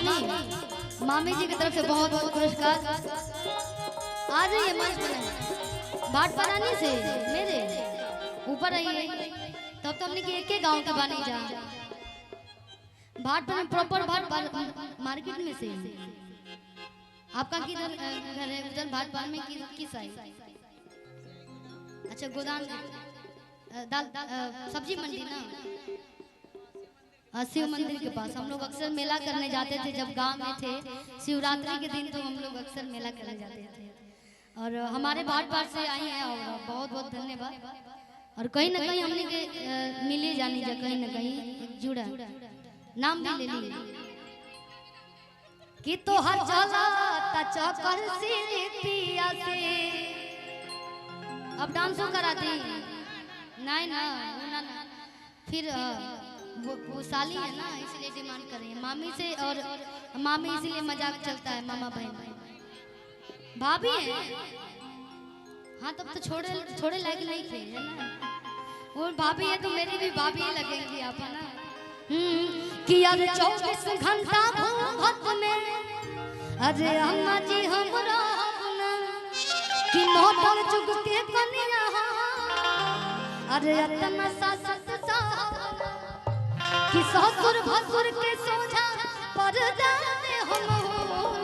मामी जी की तरफ से बहुत बहुत पुरस्कार। आ जाइए मंच पर, भाट बनाने से मेरे ऊपर आइए। तब तो हमने कि एक गांव के बानी जा भाट पर प्रॉपर भाट मार्केट में से। आपका किधर घर है? उधर भाट पान में किस साइड? अच्छा गोदान दाल सब्जी मंडी ना, शिव मंदिर के पास। हम लोग अक्सर मेला करने जाते थे जब गांव में थे। शिवरात्रि के दिन तो हम लोग अक्सर मेला करने जाते थे। और हमारे भाट पार से आई हैं और बहुत बहुत धन्यवाद। और कहीं ना कहीं हमने के मिले जानी जा, कहीं ना कहीं जुड़ा नाम भी ले ली कि तो हर चला चकर से पिया से। अब डांसो कराती नहीं ना, फिर वो साली है ना इसलिए डिमांड कर रही है मामी से। और मामी इसलिए मजाक चलता है मामा बहन भाभी है। हाँ तब तो छोड़े लायक नहीं थे है ना। वो भाभी है तो मेरी भी भाभी लगेंगी आप है ना। कि यार 24 घंटा घूंघट में अरे अम्मा जी हमरा कि मोटर जुग के कनिया अरे अतना सासत कि ससुर भसुर के सोझा पर्दा में हम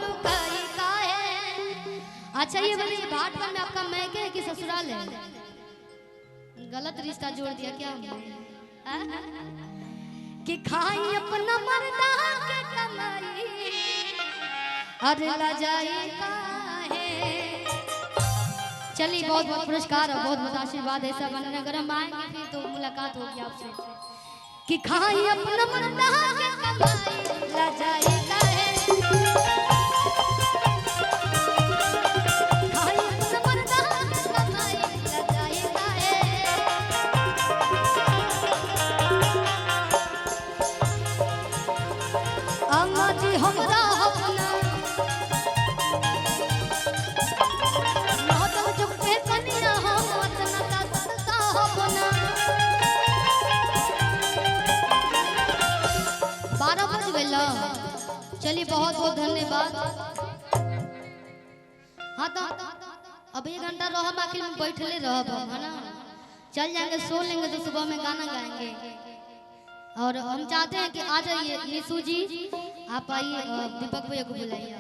लुकाई काहे। अच्छा ये बोलिए भाट पर में आपका मैके है कि ससुराल है? गलत रिश्ता जोड़ दिया क्या हमने? कि खाई अपना मर्दा के कमाई अरे ला जाई काहे। चलिए बहुत बहुत पुरस्कार और बहुत बहुत आशीर्वाद ऐसा बनने। अगर हम आएंगे फिर तो मुलाकात होगी आपसे। कि खाई अपना मर्दा के कमाई ला जाई काहे। खाई अपना मर्दा के कमाई ला जाई काहे। अम्मा जी हमरा अपना चलिए बहुत बहुत धन्यवाद। हाँ तो अब 1 घंटा रह बाकी में बैठले रह है ना। चल जाएंगे सो लेंगे तो सुबह में गाना गाएंगे। और हम चाहते हैं कि आ जाइए निशु जी, आप आइए दीपक भैया को बुलाइए।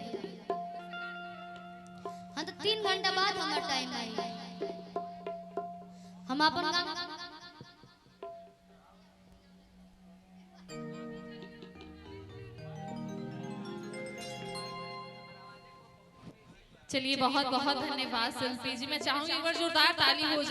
हाँ तो 3 घंटा बाद हमारा टाइम आएगा। हम अपन गाना चलिए बहुत बहुत धन्यवाद शिल्पी जी। मैं चाहूंगी एक बार जोरदार ताली हो जाए।